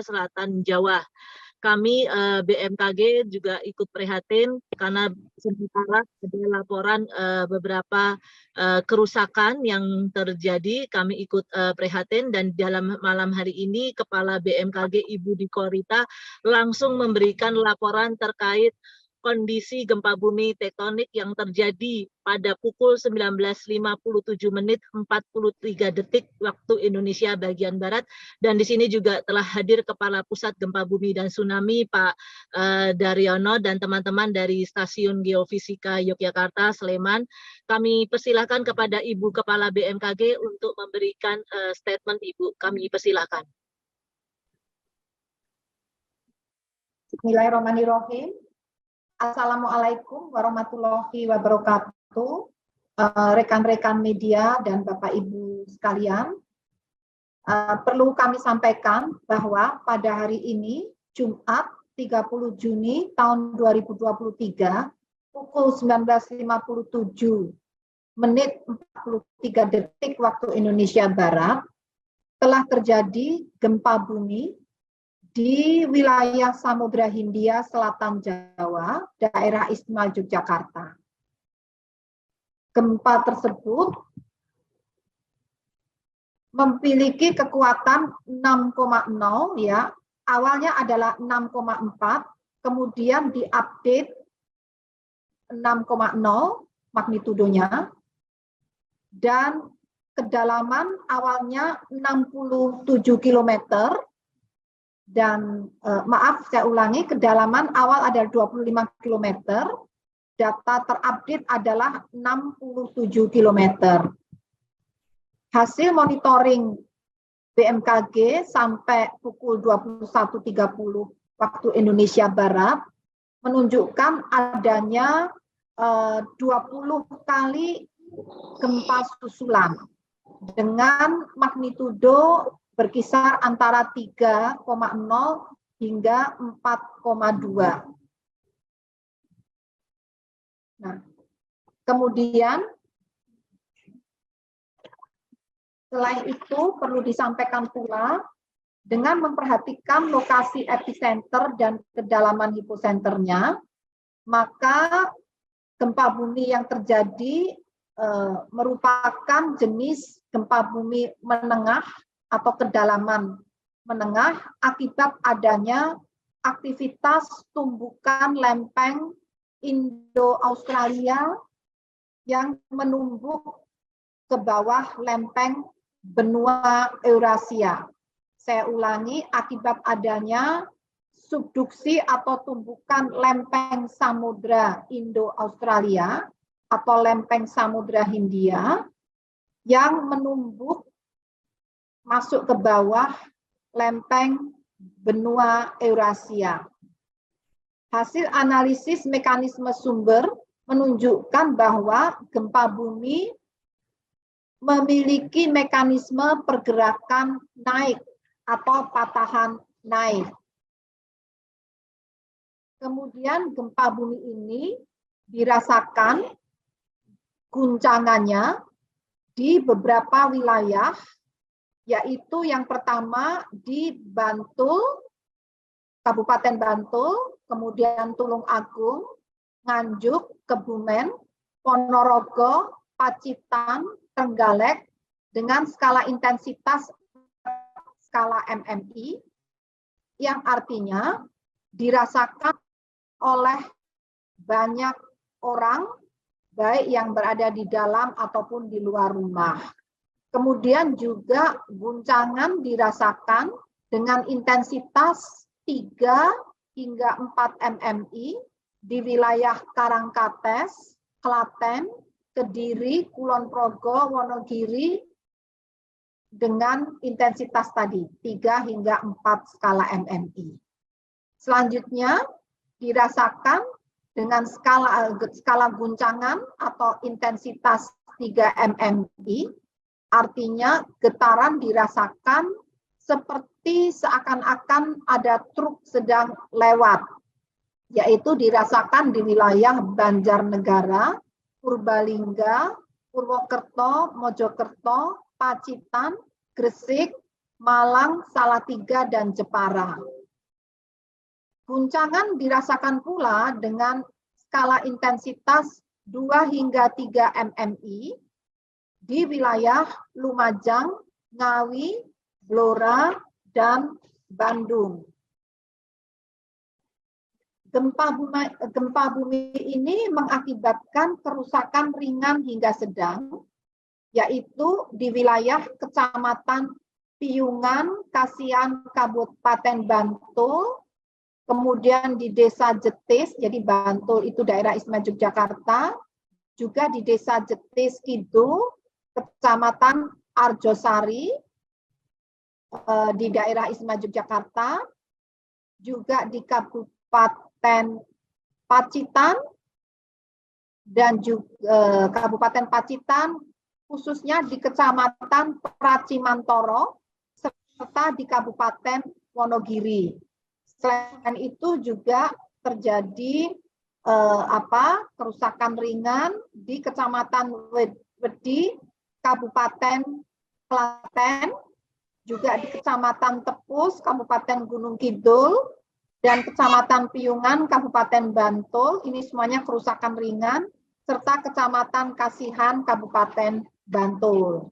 Selatan Jawa. Kami BMKG juga ikut prihatin karena sementara ada laporan beberapa kerusakan yang terjadi. Kami ikut prihatin dan dalam malam hari ini Kepala BMKG Ibu Diko Rita langsung memberikan laporan terkait kondisi gempa bumi tektonik yang terjadi pada pukul 19.57 menit 43 detik waktu Indonesia bagian Barat. Dan di sini juga telah hadir Kepala Pusat Gempa Bumi dan Tsunami Pak Daryono dan teman-teman dari Stasiun Geofisika Yogyakarta, Sleman. Kami persilakan kepada Ibu Kepala BMKG untuk memberikan statement Ibu. Kami persilakan. Bismillahirrahmanirrahim. Assalamualaikum warahmatullahi wabarakatuh, rekan-rekan media dan Bapak Ibu sekalian. Perlu kami sampaikan bahwa pada hari ini, Jumat 30 Juni tahun 2023, pukul 19.57 menit 43 detik waktu Indonesia Barat, telah terjadi gempa bumi di wilayah Samudra Hindia Selatan Jawa, daerah Istimewa Yogyakarta. Gempa tersebut memiliki kekuatan 6,0 ya. Awalnya adalah 6,4, kemudian diupdate 6,0 magnitudonya dan kedalaman awalnya 67 km. Dan maaf, saya ulangi, kedalaman awal ada 25 km, data terupdate adalah 67 km. Hasil monitoring BMKG sampai pukul 21.30 waktu Indonesia Barat menunjukkan adanya 20 kali gempa susulan dengan magnitudo berkisar antara 3,0 hingga 4,2. Nah, kemudian selain itu perlu disampaikan pula dengan memperhatikan lokasi epicenter dan kedalaman hiposenternya, maka gempa bumi yang terjadi merupakan jenis gempa bumi menengah atau kedalaman menengah akibat adanya aktivitas tumbukan lempeng Indo-Australia yang menumbuk ke bawah lempeng benua Eurasia. Saya ulangi, akibat adanya subduksi atau tumbukan lempeng Samudra Indo-Australia atau lempeng Samudra Hindia yang menumbuk masuk ke bawah lempeng benua Eurasia. Hasil analisis mekanisme sumber menunjukkan bahwa gempa bumi memiliki mekanisme pergerakan naik atau patahan naik. Kemudian gempa bumi ini dirasakan guncangannya di beberapa wilayah, yaitu yang pertama di Bantul, Kabupaten Bantul, kemudian Tulung Agung, Nganjuk, Kebumen, Ponorogo, Pacitan, Trenggalek dengan skala intensitas skala MMI yang artinya dirasakan oleh banyak orang baik yang berada di dalam ataupun di luar rumah. Kemudian juga guncangan dirasakan dengan intensitas 3 hingga 4 MMI di wilayah Karangkates, Klaten, Kediri, Kulon Progo, Wonogiri dengan intensitas tadi 3 hingga 4 skala MMI. Selanjutnya dirasakan dengan skala guncangan atau intensitas 3 MMI. Artinya getaran dirasakan seperti seakan-akan ada truk sedang lewat, yaitu dirasakan di wilayah Banjarnegara, Purbalingga, Purwokerto, Mojokerto, Pacitan, Gresik, Malang, Salatiga, dan Jepara. Guncangan dirasakan pula dengan skala intensitas 2 hingga 3 mmi di wilayah Lumajang, Ngawi, Blora, dan Bandung. Gempa bumi ini mengakibatkan kerusakan ringan hingga sedang, yaitu di wilayah Kecamatan Piungan, Kasihan, Kabupaten Bantul, kemudian di Desa Jetis, jadi Bantul itu daerah istimewa Yogyakarta, juga di Desa Jetis Kidul, Kecamatan Arjosari, di daerah istimewa Yogyakarta, juga di Kabupaten Pacitan, dan juga Kabupaten Pacitan, khususnya di Kecamatan Pracimantoro, serta di Kabupaten Wonogiri. Selain itu juga terjadi kerusakan ringan di Kecamatan Wedi, Kabupaten Klaten, juga di Kecamatan Tepus, Kabupaten Gunung Kidul, dan Kecamatan Piungan, Kabupaten Bantul. Ini semuanya kerusakan ringan, serta Kecamatan Kasihan, Kabupaten Bantul.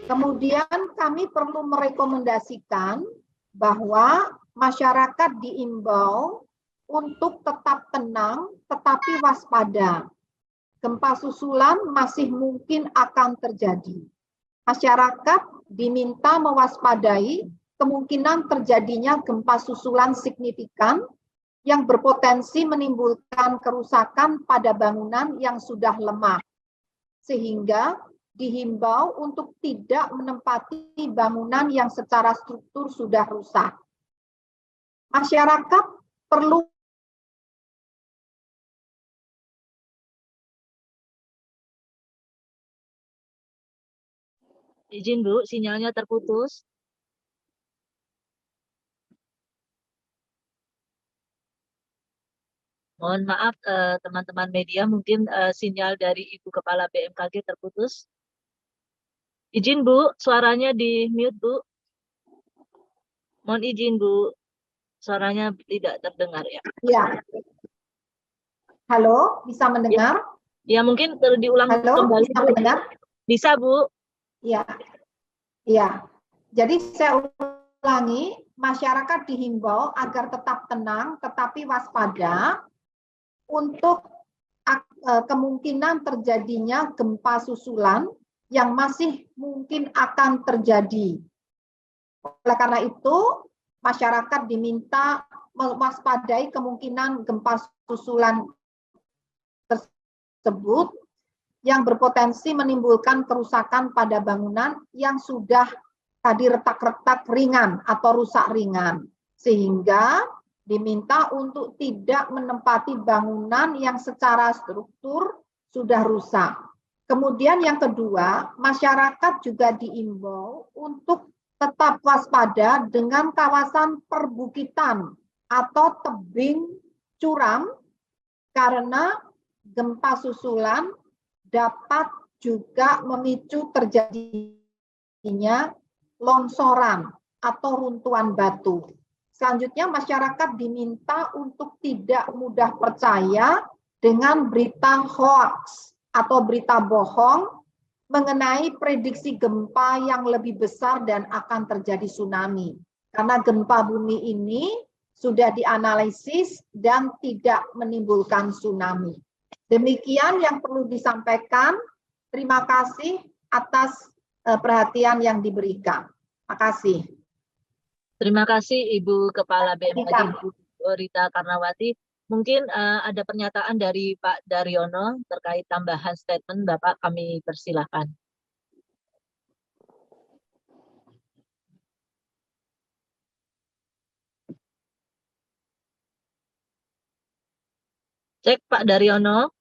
Kemudian kami perlu merekomendasikan bahwa masyarakat diimbau untuk tetap tenang tetapi waspada. Gempa susulan masih mungkin akan terjadi. Masyarakat diminta mewaspadai kemungkinan terjadinya gempa susulan signifikan yang berpotensi menimbulkan kerusakan pada bangunan yang sudah lemah. Sehingga dihimbau untuk tidak menempati bangunan yang secara struktur sudah rusak. Masyarakat perlu izin Bu, sinyalnya terputus. Mohon maaf teman-teman media, mungkin sinyal dari Ibu Kepala BMKG terputus. Izin Bu, suaranya di mute Bu. Mohon izin Bu, suaranya tidak terdengar ya. Ya. Halo, bisa mendengar? Ya mungkin diulang kembali. Bisa mendengar? Bisa Bu. Ya. Ya. Jadi saya ulangi, masyarakat dihimbau agar tetap tenang tetapi waspada untuk kemungkinan terjadinya gempa susulan yang masih mungkin akan terjadi. Oleh karena itu, masyarakat diminta mewaspadai kemungkinan gempa susulan tersebut yang berpotensi menimbulkan kerusakan pada bangunan yang sudah tadi retak-retak ringan atau rusak ringan. Sehingga diminta untuk tidak menempati bangunan yang secara struktur sudah rusak. Kemudian yang kedua, masyarakat juga diimbau untuk tetap waspada dengan kawasan perbukitan atau tebing curam karena gempa susulan dapat juga memicu terjadinya longsoran atau runtuhan batu. Selanjutnya masyarakat diminta untuk tidak mudah percaya dengan berita hoax atau berita bohong mengenai prediksi gempa yang lebih besar dan akan terjadi tsunami. Karena gempa bumi ini sudah dianalisis dan tidak menimbulkan tsunami. Demikian yang perlu disampaikan. Terima kasih atas perhatian yang diberikan. Terima kasih. Terima kasih Ibu Kepala BMKG Bu Rita Karnawati. Mungkin ada pernyataan dari Pak Daryono terkait tambahan statement Bapak, kami persilahkan. Cek Pak Daryono.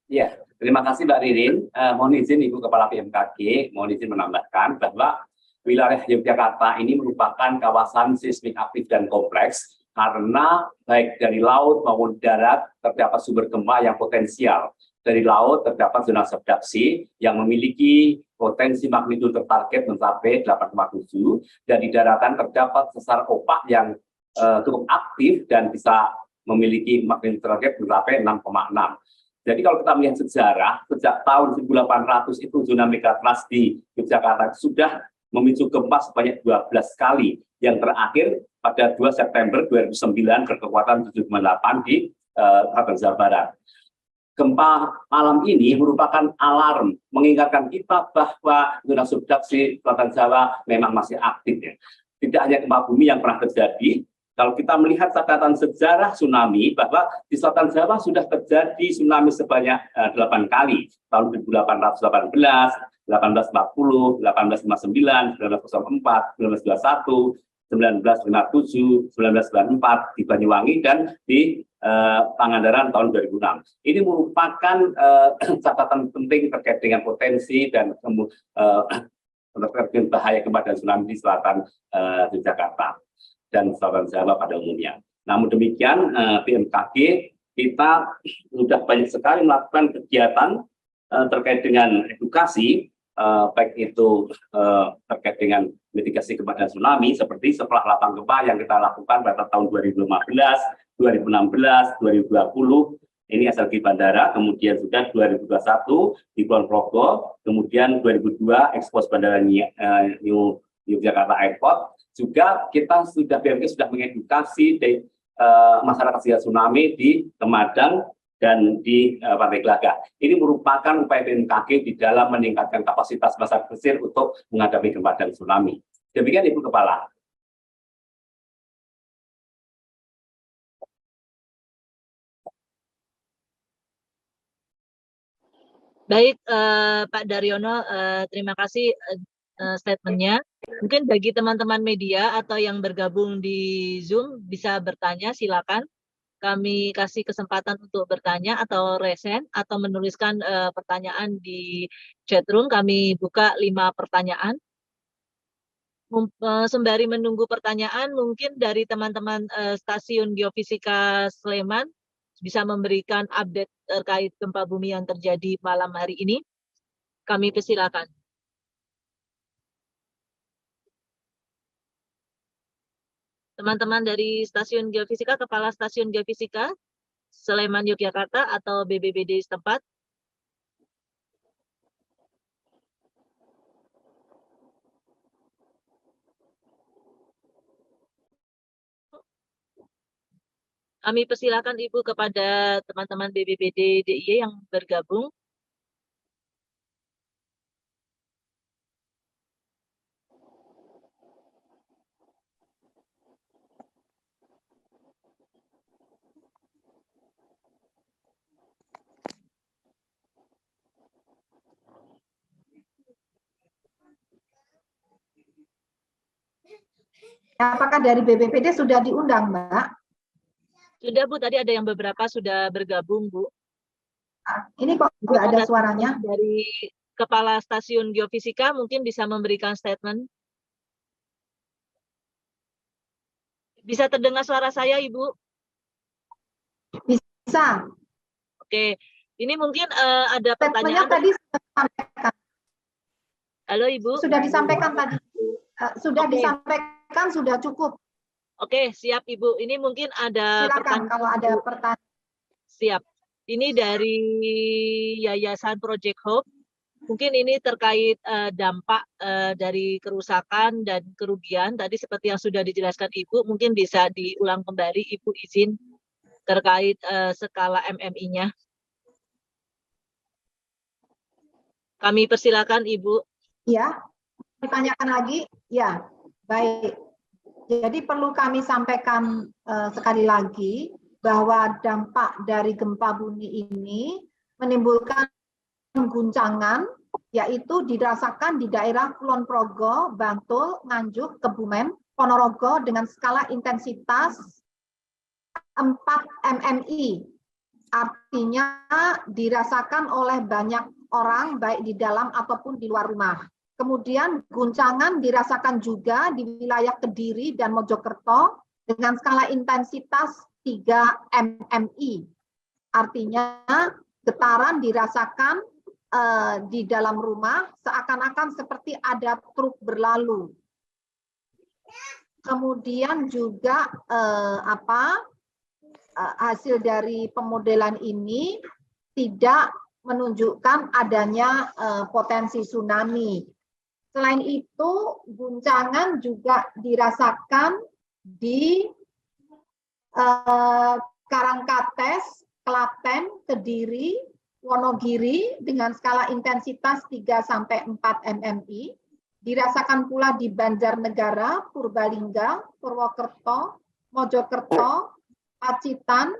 Ya, terima kasih Mbak Ririn. Mohon izin Ibu Kepala BMKG, mohon izin menambahkan bahwa wilayah Yogyakarta ini merupakan kawasan seismik aktif dan kompleks karena baik dari laut maupun darat terdapat sumber gempa yang potensial. Dari laut terdapat zona subduksi yang memiliki potensi magnitudo tertarget mencapai 8,7 dan di daratan terdapat sesar opak yang cukup aktif dan bisa memiliki magnitudo tertarget mencapai 6,6. Jadi kalau kita melihat sejarah, sejak tahun 1800 itu zona megatrust di Yogyakarta sudah memicu gempa sebanyak 12 kali. Yang terakhir pada 2 September 2009 berkekuatan 7,8 di Selatan Jawa Barat. Gempa malam ini merupakan alarm mengingatkan kita bahwa zona subduksi Selatan Jawa memang masih aktif ya. Tidak hanya gempa bumi yang pernah terjadi, kalau kita melihat catatan sejarah tsunami bahwa di Selatan Jawa sudah terjadi tsunami sebanyak 8 kali tahun 1818, 1840, 1859, 1904, 1921, 1957, 1994 di Banyuwangi dan di Pangandaran tahun 2006. Ini merupakan catatan penting terkait dengan potensi dan terkait bahaya gempa dan tsunami di selatan Yogyakarta dan selatan Jawa pada umumnya. Namun demikian, BMKG kita sudah banyak sekali melakukan kegiatan terkait dengan edukasi, baik itu terkait dengan mitigasi gempa dan tsunami, seperti setelah lapang gempa yang kita lakukan pada tahun 2015, 2016, 2020, ini SLG Bandara, kemudian sudah 2021 di Kulon Progo, kemudian 2002 Expos Bandara New Yogyakarta Airport. Juga kita sudah BMKG sudah mengedukasi masyarakat siaga tsunami di Temadang dan di Pantai Glaga. Ini merupakan upaya BMKG di dalam meningkatkan kapasitas masyarakat pesisir untuk menghadapi gempa dan tsunami. Demikian Ibu Kepala. Baik, Pak Daryono, terima kasih statementnya. Mungkin bagi teman-teman media atau yang bergabung di Zoom bisa bertanya, silakan. Kami kasih kesempatan untuk bertanya atau resen atau menuliskan pertanyaan di chat room. Kami buka 5 pertanyaan. Sembari menunggu pertanyaan, mungkin dari teman-teman Stasiun Geofisika Sleman bisa memberikan update terkait gempa bumi yang terjadi malam hari ini. Kami persilakan. Teman-teman dari Stasiun Geofisika, Kepala Stasiun Geofisika Sleman Yogyakarta atau BBBD setempat. Kami persilakan Ibu kepada teman-teman BBBD DIY yang bergabung. Apakah dari BPPD sudah diundang, Mbak? Sudah Bu, tadi ada yang beberapa sudah bergabung Bu. Ini kok nggak ada suaranya? Dari Kepala Stasiun Geofisika mungkin bisa memberikan statement. Bisa terdengar suara saya Ibu? Bisa. Oke, ini mungkin ada Statementnya pertanyaan. Tadi sudah disampaikan. Halo Ibu. Sudah disampaikan tadi. Sudah disampaikan, sudah cukup. Oke, siap Ibu. Ini mungkin ada Silakan kalau ada pertanyaan. Siap. Ini dari Yayasan Project Hope. Mungkin ini terkait dampak dari kerusakan dan kerugian. Tadi seperti yang sudah dijelaskan Ibu, mungkin bisa diulang kembali Ibu izin terkait skala MMI-nya. Kami persilakan Ibu. Ya, ditanyakan lagi. Ya, baik. Jadi perlu kami sampaikan sekali lagi bahwa dampak dari gempa bumi ini menimbulkan guncangan, yaitu dirasakan di daerah Kulon Progo, Bantul, Nganjuk, Kebumen, Ponorogo dengan skala intensitas 4 MMI. Artinya dirasakan oleh banyak orang baik di dalam ataupun di luar rumah. Kemudian guncangan dirasakan juga di wilayah Kediri dan Mojokerto dengan skala intensitas 3 MMI. Artinya getaran dirasakan di dalam rumah seakan-akan seperti ada truk berlalu. Kemudian juga hasil dari pemodelan ini tidak menunjukkan adanya potensi tsunami. Selain itu, guncangan juga dirasakan di Karangkates, Klaten, Kediri, Wonogiri dengan skala intensitas 3-4 mmi. Dirasakan pula di Banjarnegara, Purbalingga, Purwokerto, Mojokerto, Pacitan,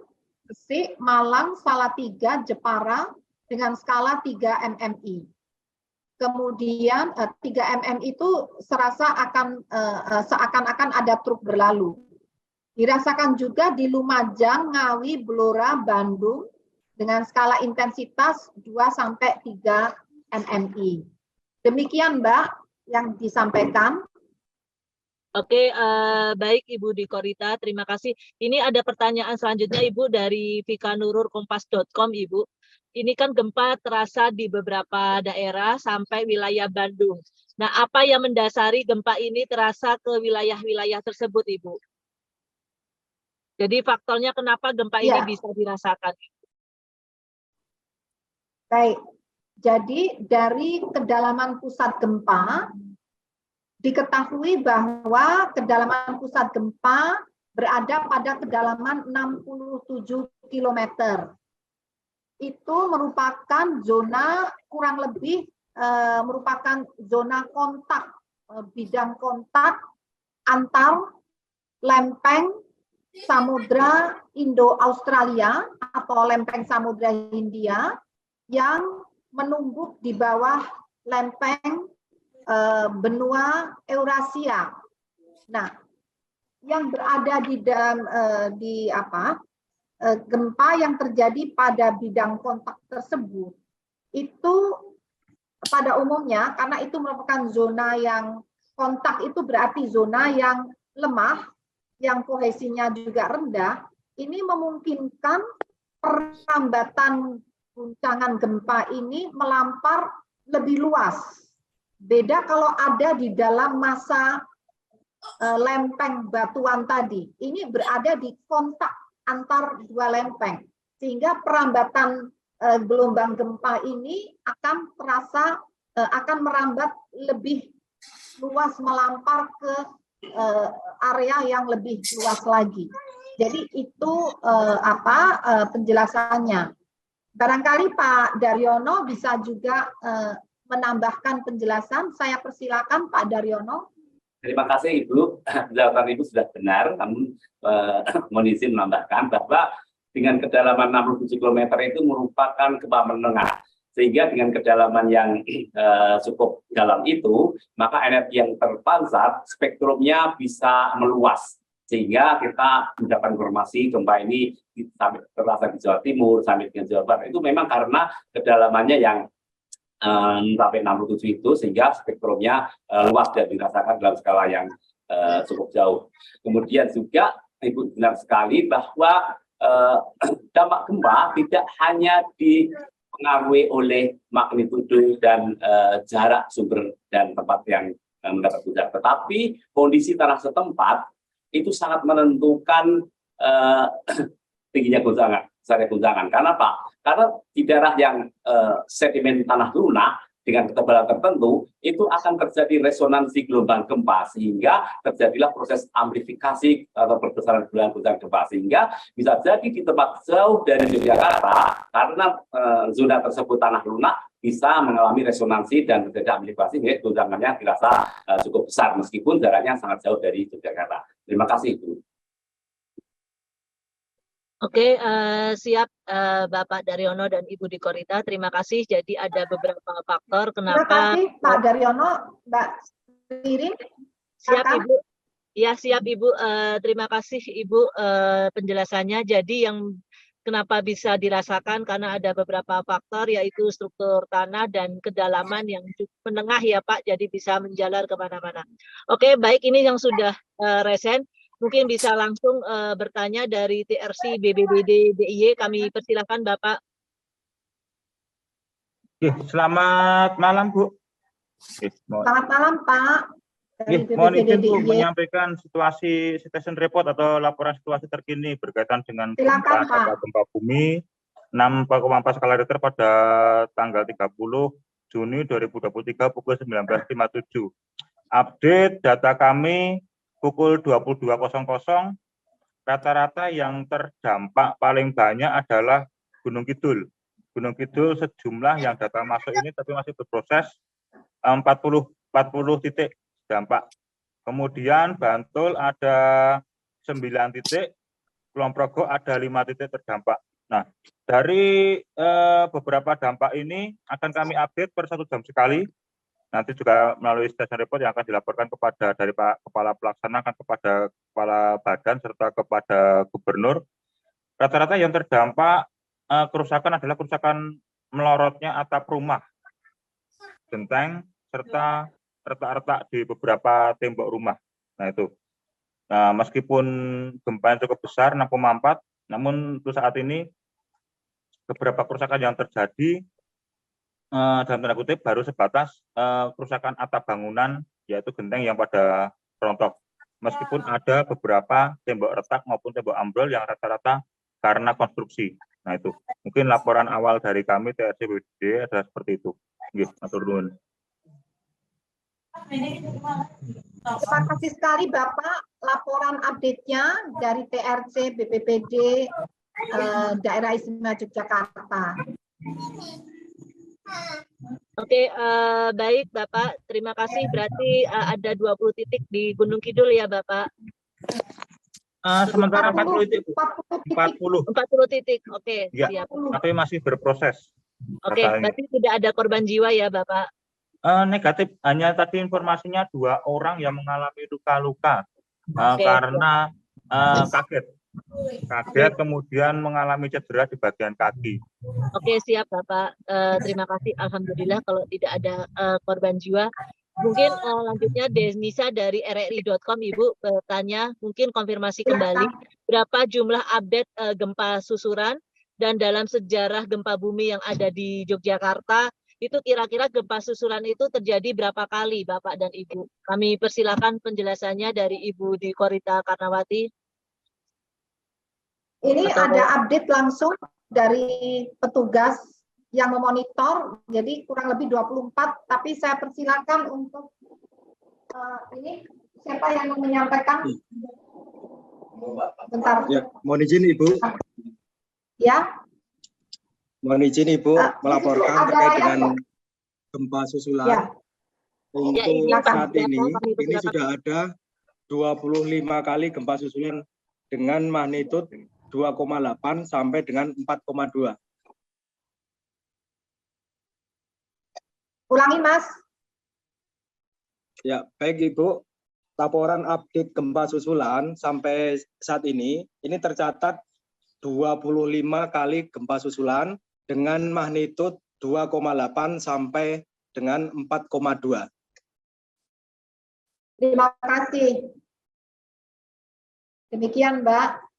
Gresik, Malang, Salatiga, Jepara dengan skala 3 mmi. Kemudian 3 mm itu seakan-akan ada truk berlalu. Dirasakan juga di Lumajang, Ngawi, Blora, Bandung dengan skala intensitas 2-3 mmi. Demikian Mbak yang disampaikan. Oke, baik Ibu Dikorita, terima kasih. Ini ada pertanyaan selanjutnya Ibu dari vikanururkompas.com Ibu. Ini kan gempa terasa di beberapa daerah sampai wilayah Bandung. Nah, apa yang mendasari gempa ini terasa ke wilayah-wilayah tersebut Ibu? Jadi faktornya kenapa gempa ini bisa dirasakan? Baik, jadi dari kedalaman pusat gempa, diketahui bahwa kedalaman pusat gempa berada pada kedalaman 67 km. Itu merupakan zona kurang lebih merupakan zona kontak, bidang kontak antar lempeng Samudra Indo-Australia atau lempeng Samudra Hindia yang menumbuk di bawah lempeng benua Eurasia. Nah, yang berada di dalam gempa yang terjadi pada bidang kontak tersebut itu pada umumnya karena itu merupakan zona yang kontak itu berarti zona yang lemah, yang kohesinya juga rendah, ini memungkinkan perlambatan guncangan gempa ini melampar lebih luas. Beda kalau ada di dalam masa lempeng batuan tadi. Ini berada di kontak antar dua lempeng. Sehingga perambatan gelombang gempa ini akan terasa, akan merambat lebih luas melampar ke area yang lebih luas lagi. Jadi itu penjelasannya. Barangkali Pak Daryono bisa juga menambahkan penjelasan. Saya persilakan Pak Daryono. Terima kasih Ibu. Penjelasan Ibu sudah benar, namun mohon izin menambahkan bahwa dengan kedalaman 67 km itu merupakan gempa menengah. Sehingga dengan kedalaman yang cukup dalam itu, maka energi yang terpancar, spektrumnya bisa meluas. Sehingga kita mendapatkan informasi gempa ini sampai terasa di Jawa Timur, sampai ke Jawa Barat. Itu memang karena kedalamannya yang sampai 67 itu, sehingga spektrumnya luas dan dirasakan dalam skala yang cukup jauh. Kemudian juga, Ibu benar sekali bahwa dampak gempa tidak hanya dipengaruhi oleh magnitudo dan jarak sumber dan tempat yang mendapat guncangan, tetapi kondisi tanah setempat itu sangat menentukan tingginya guncangan, besarnya guncangan. Karena apa? Karena di daerah yang sedimen tanah lunak dengan ketebalan tertentu itu akan terjadi resonansi gelombang gempa, sehingga terjadilah proses amplifikasi atau perbesaran gelombang gempa, sehingga bisa jadi di tempat jauh dari Yogyakarta karena zona tersebut tanah lunak bisa mengalami resonansi dan terjadi amplifikasi, sehingga guncangannya dirasa cukup besar meskipun jaraknya sangat jauh dari Yogyakarta. Terima kasih Ibu. Oke, siap Bapak Daryono dan Ibu Dikorita, terima kasih. Jadi ada beberapa faktor kenapa. Terima kasih Pak Daryono, Mbak Ririn. Siap Ibu. Ya siap Ibu. Terima kasih Ibu penjelasannya. Jadi yang kenapa bisa dirasakan karena ada beberapa faktor, yaitu struktur tanah dan kedalaman yang cukup menengah ya Pak. Jadi bisa menjalar kemana-mana. Oke, baik, ini yang sudah resen. Mungkin bisa langsung bertanya dari TRC BBBD DIY. Kami persilakan Bapak. Selamat malam, Bu. Selamat malam, Pak. Dari Mohon izin Bu BPPDDIY. menyampaikan situasi situation report atau laporan situasi terkini berkaitan dengan Silakan, Pak. gempa bumi 6,4 skala Richter pada tanggal 30 Juni 2023 pukul 19.57. Update data kami pukul 22.00, rata-rata yang terdampak paling banyak adalah Gunung Kidul. Gunung Kidul sejumlah yang data masuk ini tapi masih berproses 40 titik dampak. Kemudian Bantul ada 9 titik, Kulon Progo ada 5 titik terdampak. Nah, dari beberapa dampak ini akan kami update per 1 jam sekali. Nanti juga melalui station report yang akan dilaporkan kepada dari Pak Kepala Pelaksana, akan kepada Kepala Badan serta kepada Gubernur. Rata-rata yang terdampak kerusakan adalah kerusakan melorotnya atap rumah, genteng, serta retak-retak di beberapa tembok rumah. Nah itu. Nah, meskipun gempa yang cukup besar 6,4, namun untuk saat ini beberapa kerusakan yang terjadi dalam tanda kutip baru sebatas kerusakan atap bangunan, yaitu genteng yang pada rontok. Meskipun ada beberapa tembok retak maupun tembok ambrol yang rata-rata karena konstruksi. Nah itu. Mungkin laporan awal dari kami TRC BPBD adalah seperti itu. Matur nuwun. Terima kasih sekali Bapak, laporan update-nya dari TRC BPBD Daerah Istimewa Yogyakarta. Oke, baik Bapak, terima kasih. Berarti ada 20 titik di Gunung Kidul ya Bapak? Sementara 40 titik. 40 titik, oke, ya, siap. tapi masih berproses. Oke, berarti tidak ada korban jiwa ya Bapak? Negatif, hanya tadi informasinya 2 orang yang mengalami luka-luka karena kaget kemudian mengalami cedera di bagian kaki. Oke, siap Bapak. Terima kasih. Alhamdulillah kalau tidak ada korban jiwa. Mungkin lanjutnya Denisa dari rri.com Ibu bertanya, mungkin konfirmasi kembali berapa jumlah update gempa susuran dan dalam sejarah gempa bumi yang ada di Yogyakarta itu kira-kira gempa susulan itu terjadi berapa kali Bapak dan Ibu? Kami persilakan penjelasannya dari Ibu di Korita Karnawati. Ini ada update langsung dari petugas yang memonitor, jadi kurang lebih 24, tapi saya persilakan untuk ini siapa yang menyampaikan? Bentar. Ya, mohon izin Ibu. Ya. Mohon izin Ibu melaporkan terkait dengan gempa susulan. Ya. Untuk saat ini sudah ada 25 kali gempa susulan dengan magnitudo 2,8 sampai dengan 4,2. Ulangi, Mas. Ya, baik Ibu. Laporan update gempa susulan sampai saat ini tercatat 25 kali gempa susulan dengan magnitudo 2,8 sampai dengan 4,2. Terima kasih. Demikian, Mbak.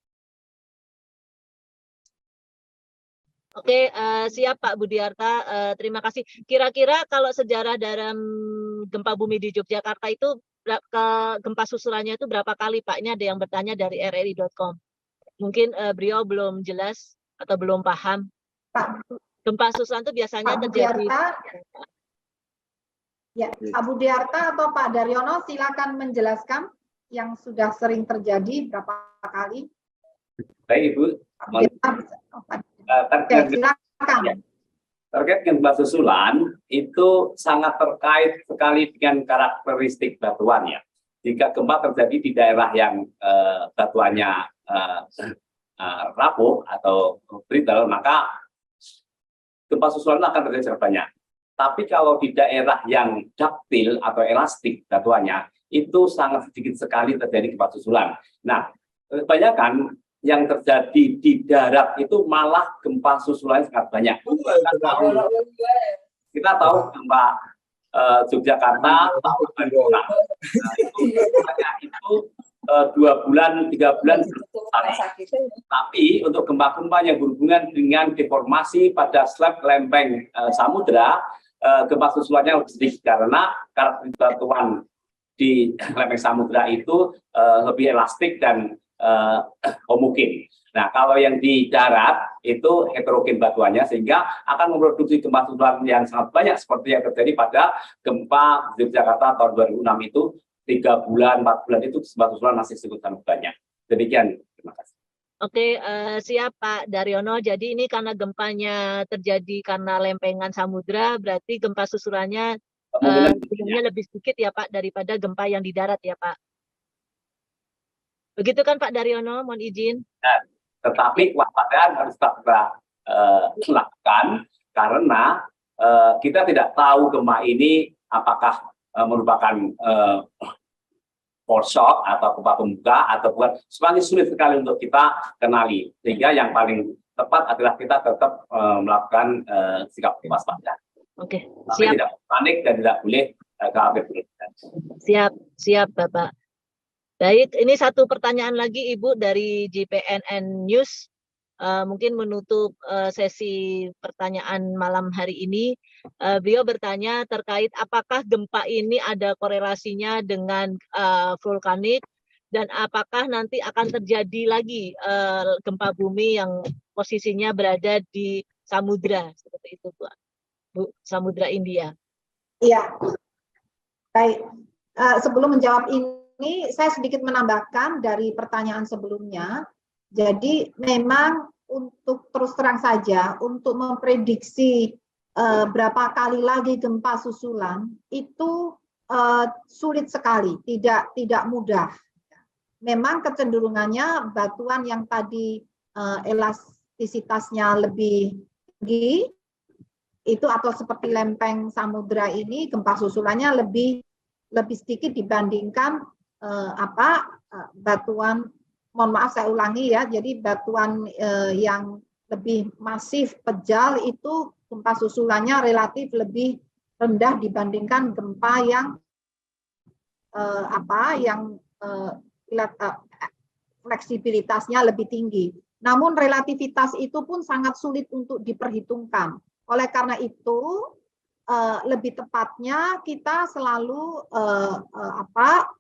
Oke, siap Pak Budiarta. Terima kasih. Kira-kira kalau sejarah dalam gempa bumi di Yogyakarta itu gempa susulannya itu berapa kali Pak? Ini ada yang bertanya dari rri.com. Mungkin beliau belum jelas atau belum paham. Pak, gempa susulan itu biasanya Pak terjadi. Ya, Pak Budiarta atau Pak Daryono silakan menjelaskan yang sudah sering terjadi berapa kali. Baik Ibu. Terkait gempa susulan itu sangat terkait sekali dengan karakteristik batuannya. Jika gempa terjadi di daerah yang batuannya rapuh atau brittle, maka gempa susulan akan terjadi sangat banyak. Tapi kalau di daerah yang duktil atau elastik batuannya, itu sangat sedikit sekali terjadi gempa susulan. Nah, kebanyakan yang terjadi di darat itu malah gempa susulan sangat banyak. Kita tahu gempa Yogyakarta tahun 2006. Itu 2 bulan, 3 bulan selesai. Tapi untuk gempa-gempa yang berhubungan dengan deformasi pada slab lempeng samudra, gempa susulannya lebih sedikit karena karakteristik batuan di lempeng samudra itu lebih elastik dan homogen. Nah, kalau yang di darat itu heterogen batuannya sehingga akan memproduksi gempa susulan yang sangat banyak seperti yang terjadi pada gempa Yogyakarta tahun 2006 itu 3 bulan, 4 bulan itu gempa susulan masih sangat banyak. Demikian, terima kasih. Oke, siap Pak Daryono. Jadi ini karena gempanya terjadi karena lempengan samudra, berarti gempa susulannya lebih sedikit ya Pak daripada gempa yang di darat ya Pak. Begitu kan Pak Daryono, mohon izin. Nah, tetapi kewaspadaan harus tetap kita lakukan karena kita tidak tahu gempa ini apakah merupakan core shock atau gempa pembuka atau bukan, semakin sulit sekali untuk kita kenali. Sehingga yang paling tepat adalah kita tetap melakukan sikap waspada. Oke, tapi siap. Tidak panik dan tidak boleh khawatir. Siap Bapak. Baik, ini satu pertanyaan lagi Ibu dari JPNN News. Mungkin menutup sesi pertanyaan malam hari ini. Beliau bertanya terkait apakah gempa ini ada korelasinya dengan vulkanik dan apakah nanti akan terjadi lagi gempa bumi yang posisinya berada di samudra seperti itu Bu, Samudra India. Iya, baik. Sebelum menjawab ini, saya sedikit menambahkan dari pertanyaan sebelumnya. Jadi memang untuk terus terang saja, untuk memprediksi berapa kali lagi gempa susulan itu sulit sekali, tidak mudah. Memang kecenderungannya batuan yang tadi elastisitasnya lebih tinggi itu atau seperti lempeng samudra ini gempa susulannya lebih sedikit dibandingkan batuan, mohon maaf saya ulangi ya, jadi batuan yang lebih masif pejal itu gempa susulannya relatif lebih rendah dibandingkan gempa yang fleksibilitasnya lebih tinggi. Namun relativitas itu pun sangat sulit untuk diperhitungkan. Oleh karena itu lebih tepatnya kita selalu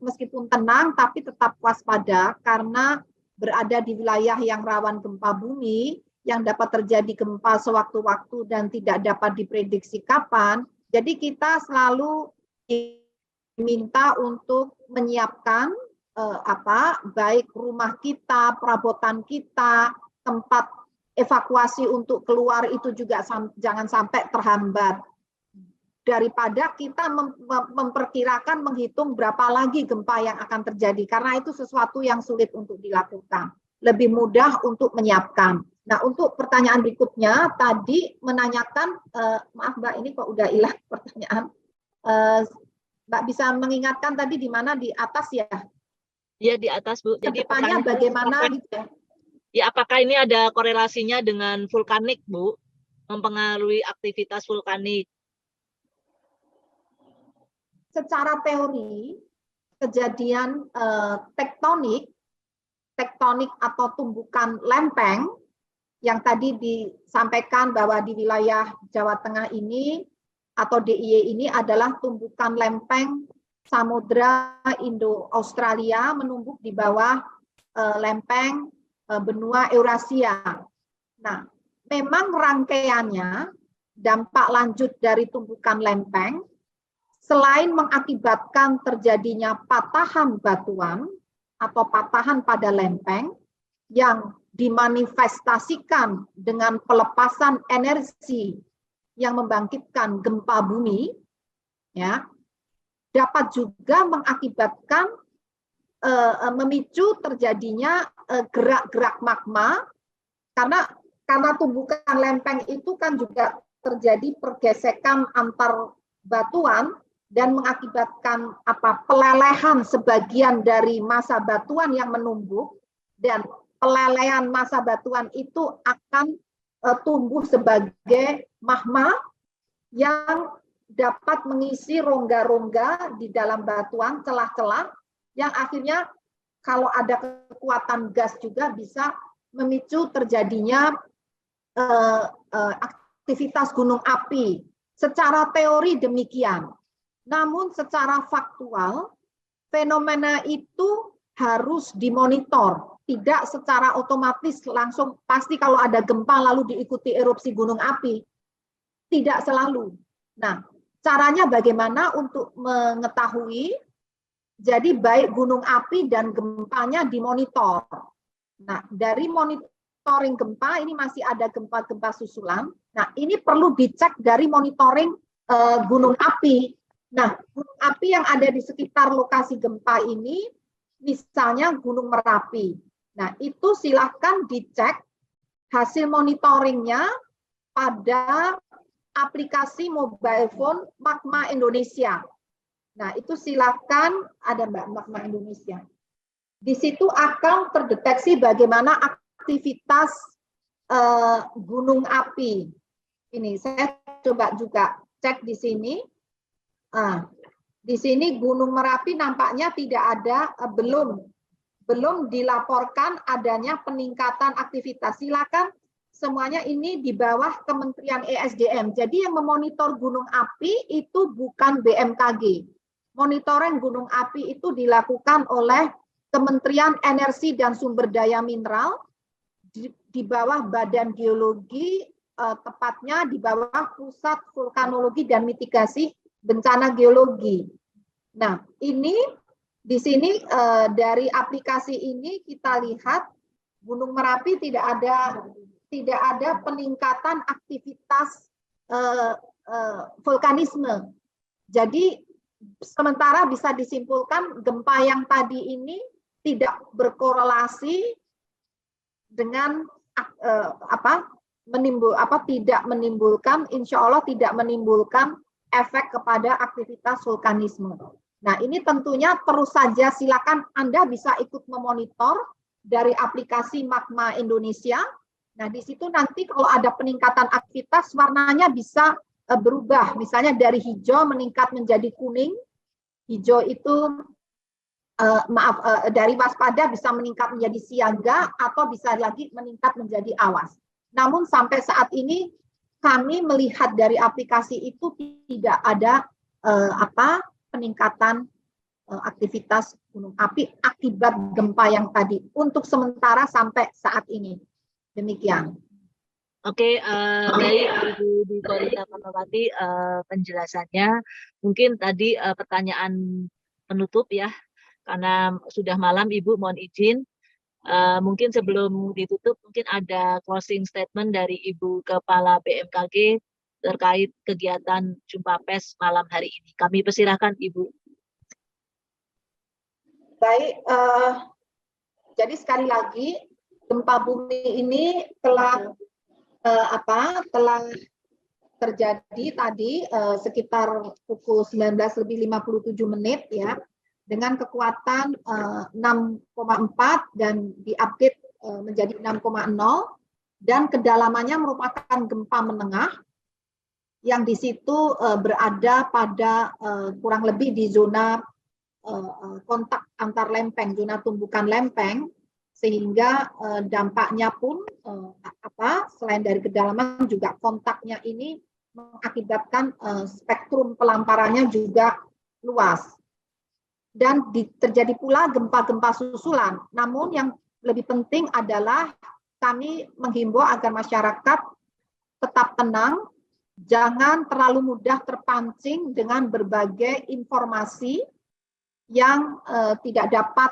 meskipun tenang tapi tetap waspada karena berada di wilayah yang rawan gempa bumi yang dapat terjadi gempa sewaktu-waktu dan tidak dapat diprediksi kapan. Jadi kita selalu diminta untuk menyiapkan baik rumah kita, perabotan kita, tempat evakuasi untuk keluar itu juga jangan sampai terhambat. Daripada kita memperkirakan, menghitung berapa lagi gempa yang akan terjadi, karena itu sesuatu yang sulit untuk dilakukan. Lebih mudah untuk menyiapkan. Nah, untuk pertanyaan berikutnya, tadi menanyakan, maaf Mbak, ini kok udah hilang pertanyaan. Mbak bisa mengingatkan tadi di mana, di atas ya? Iya, di atas Bu. Jadi pertanyaannya bagaimana gitu ya? Ya, apakah ini ada korelasinya dengan vulkanik, Bu? Mempengaruhi aktivitas vulkanik? Secara teori, kejadian tektonik atau tumbukan lempeng, yang tadi disampaikan bahwa di wilayah Jawa Tengah ini, atau DIY ini adalah tumbukan lempeng Samudra Indo-Australia menumbuk di bawah lempeng benua Eurasia. Nah, memang rangkaiannya dampak lanjut dari tumbukan lempeng selain mengakibatkan terjadinya patahan batuan atau patahan pada lempeng yang dimanifestasikan dengan pelepasan energi yang membangkitkan gempa bumi, ya, dapat juga mengakibatkan memicu terjadinya gerak-gerak magma karena tumbukan lempeng itu kan juga terjadi pergesekan antar batuan dan mengakibatkan pelelehan sebagian dari massa batuan yang menumbuk, dan pelelehan massa batuan itu akan tumbuh sebagai magma yang dapat mengisi rongga-rongga di dalam batuan, celah-celah yang akhirnya kalau ada kekuatan gas juga bisa memicu terjadinya aktivitas gunung api. Secara teori demikian. Namun secara faktual, fenomena itu harus dimonitor. Tidak secara otomatis langsung pasti kalau ada gempa lalu diikuti erupsi gunung api. Tidak selalu. Nah, caranya bagaimana untuk mengetahui? Jadi baik gunung api dan gempanya dimonitor. Nah, dari monitoring gempa ini masih ada gempa-gempa susulan. Nah, ini perlu dicek dari monitoring gunung api. Nah, gunung api yang ada di sekitar lokasi gempa ini, misalnya Gunung Merapi. Nah, itu silahkan dicek hasil monitoringnya pada aplikasi mobile phone Magma Indonesia. Nah, itu silakan ada Mbak Magma Indonesia. Di situ akan terdeteksi bagaimana aktivitas gunung api. Ini saya coba juga cek di sini. Di sini Gunung Merapi nampaknya tidak ada, belum dilaporkan adanya peningkatan aktivitas. Silakan semuanya ini di bawah Kementerian ESDM. Jadi yang memonitor gunung api itu bukan BMKG. Monitoring gunung api itu dilakukan oleh Kementerian Energi dan Sumber Daya Mineral di bawah Badan Geologi, tepatnya di bawah Pusat Vulkanologi dan Mitigasi Bencana Geologi. Nah, ini di sini dari aplikasi ini kita lihat Gunung Merapi tidak ada peningkatan aktivitas vulkanisme. Jadi sementara bisa disimpulkan gempa yang tadi ini tidak berkorelasi dengan tidak menimbulkan, insya Allah tidak menimbulkan efek kepada aktivitas vulkanisme. Nah, ini tentunya terus saja silakan Anda bisa ikut memonitor dari aplikasi Magma Indonesia. Nah, di situ nanti kalau ada peningkatan aktivitas warnanya bisa berubah, misalnya dari hijau meningkat menjadi kuning. Hijau itu dari waspada bisa meningkat menjadi siaga atau bisa lagi meningkat menjadi awas. Namun sampai saat ini kami melihat dari aplikasi itu tidak ada peningkatan aktivitas gunung api akibat gempa yang tadi untuk sementara sampai saat ini. Demikian. Oke, baik Ibu Dwi Korita Fatmawati penjelasannya. Mungkin tadi pertanyaan penutup ya, karena sudah malam Ibu mohon izin. Mungkin sebelum ditutup mungkin ada closing statement dari Ibu Kepala BMKG terkait kegiatan jumpa pers malam hari ini. Kami persilahkan Ibu. Baik, jadi sekali lagi gempa bumi ini telah terjadi tadi sekitar pukul 19.57 ya, dengan kekuatan 6,4 dan diupdate menjadi 6,0 dan kedalamannya merupakan gempa menengah yang di situ berada pada kurang lebih di zona kontak antar lempeng, zona tumbukan lempeng, sehingga dampaknya pun selain dari kedalaman juga kontaknya ini mengakibatkan spektrum pelamparannya juga luas. Dan terjadi pula gempa-gempa susulan. Namun yang lebih penting adalah kami menghimbau agar masyarakat tetap tenang, jangan terlalu mudah terpancing dengan berbagai informasi yang tidak dapat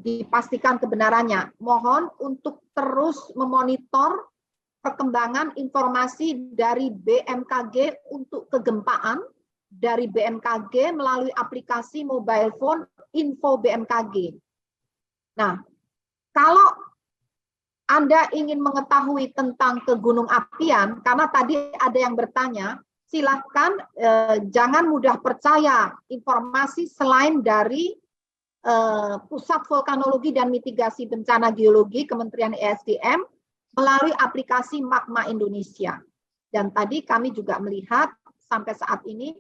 dipastikan kebenarannya. Mohon untuk terus memonitor perkembangan informasi dari BMKG untuk kegempaan, dari BMKG melalui aplikasi mobile phone Info BMKG. Nah, kalau Anda ingin mengetahui tentang kegunung apian, karena tadi ada yang bertanya, silakan jangan mudah percaya informasi selain dari Pusat Vulkanologi dan Mitigasi Bencana Geologi Kementerian ESDM melalui aplikasi Magma Indonesia. Dan tadi kami juga melihat sampai saat ini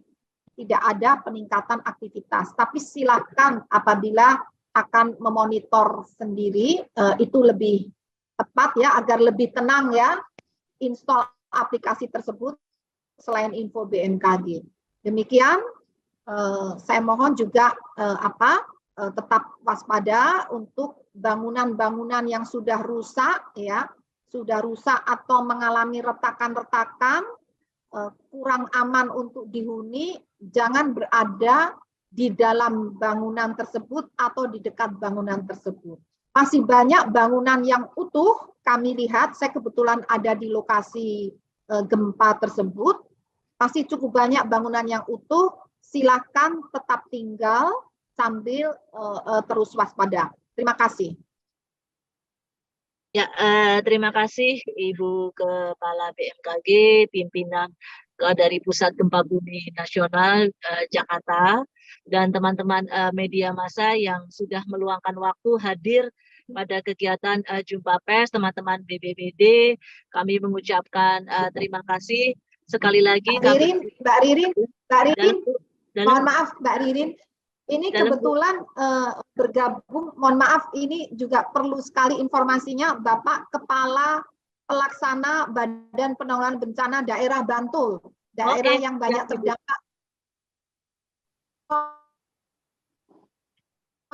tidak ada peningkatan aktivitas. Tapi silakan apabila akan memonitor sendiri, itu lebih tepat ya, agar lebih tenang ya install aplikasi tersebut selain info BMKG. Demikian, saya mohon juga tetap waspada untuk bangunan-bangunan yang sudah rusak ya, sudah rusak atau mengalami retakan-retakan, kurang aman untuk dihuni, jangan berada di dalam bangunan tersebut atau di dekat bangunan tersebut. Masih banyak bangunan yang utuh, kami lihat, saya kebetulan ada di lokasi gempa tersebut, masih cukup banyak bangunan yang utuh, silakan tetap tinggal sambil terus waspada. Terima kasih. Ya, terima kasih Ibu Kepala BMKG, pimpinan dari Pusat Gempa Bumi Nasional Jakarta, dan teman-teman media massa yang sudah meluangkan waktu hadir pada kegiatan jumpa pers teman-teman BPBD. Kami mengucapkan terima kasih sekali lagi. Mbak Ririn, mohon maaf Mbak Ririn, ini kebetulan bergabung, mohon maaf, ini juga perlu sekali informasinya, Bapak Kepala Pelaksana Badan Penanggulangan Bencana Daerah Bantul, daerah yang banyak terdampak.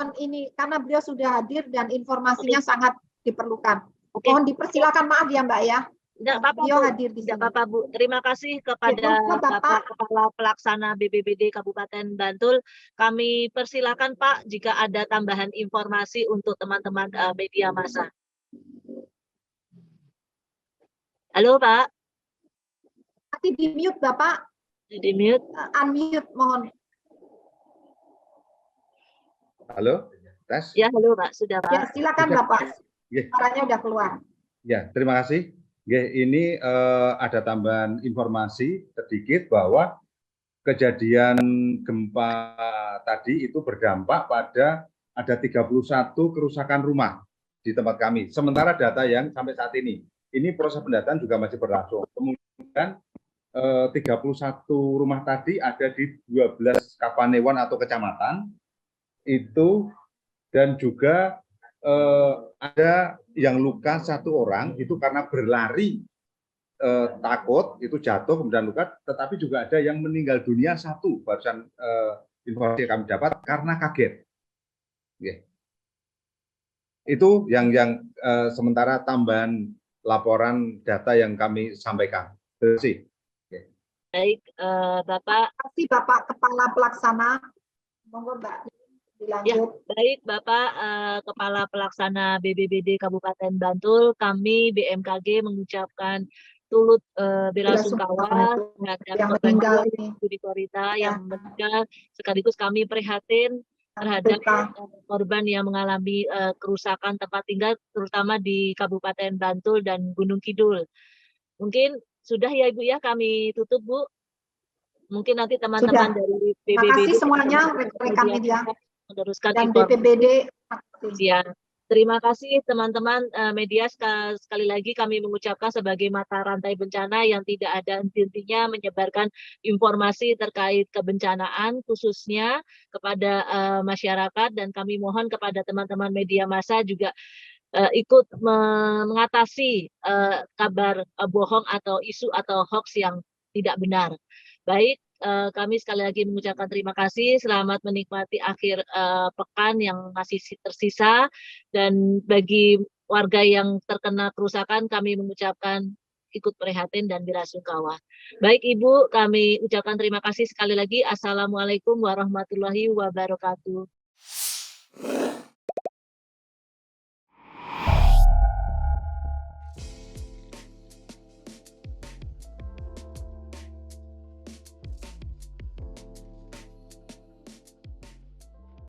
Ini karena beliau sudah hadir dan informasinya sangat diperlukan. Mohon dipersilakan, maaf ya Mbak ya. Tidak apa-apa, beliau hadir di sini. Bapak Bu. Terima kasih kepada Bapak Kepala Pelaksana BPBD Kabupaten Bantul. Kami persilakan Pak jika ada tambahan informasi untuk teman-teman media massa. Halo Pak. Nanti di mute Bapak. Di mute. Unmute mohon. Halo, tes. Ya, halo Pak, sudah Pak. Ya, silakan Bapak. Suaranya udah keluar. Ya, terima kasih. Ini ada tambahan informasi sedikit bahwa kejadian gempa tadi itu berdampak pada ada 31 kerusakan rumah di tempat kami. Sementara data yang sampai saat ini proses pendataan juga masih berlangsung. Kemudian 31 rumah tadi ada di 12 kapanewon atau kecamatan itu, dan juga ada yang luka 1 orang itu karena berlari takut itu jatuh kemudian luka, tetapi juga ada yang meninggal dunia 1 barusan informasi yang kami dapat karena kaget. Itu yang sementara tambahan laporan data yang kami sampaikan. Terima kasih. Baik, Bapak. Terima kasih Bapak Kepala Pelaksana. Monggo Mbak. Ya, baik Bapak Kepala Pelaksana BPBD Kabupaten Bantul, kami BMKG mengucapkan turut belasungkawa terhadap korban Budi Korita yang meninggal, sekaligus kami prihatin terhadap korban yang mengalami kerusakan tempat tinggal, terutama di Kabupaten Bantul dan Gunung Kidul. Mungkin sudah ya Ibu ya, kami tutup Bu. Mungkin nanti teman-teman dari BPBD. Terima kasih semuanya rekan media. Meneruskan dan BPBD. Ya, terima kasih teman-teman media. Sekali lagi kami mengucapkan sebagai mata rantai bencana yang tidak ada henti-hentinya menyebarkan informasi terkait kebencanaan khususnya kepada masyarakat, dan kami mohon kepada teman-teman media massa juga ikut mengatasi kabar bohong atau isu atau hoax yang tidak benar. Baik, kami sekali lagi mengucapkan terima kasih. Selamat menikmati akhir pekan yang masih tersisa. Dan bagi warga yang terkena kerusakan, kami mengucapkan ikut prihatin dan belasungkawa. Baik Ibu, kami ucapkan terima kasih sekali lagi. Assalamualaikum warahmatullahi wabarakatuh.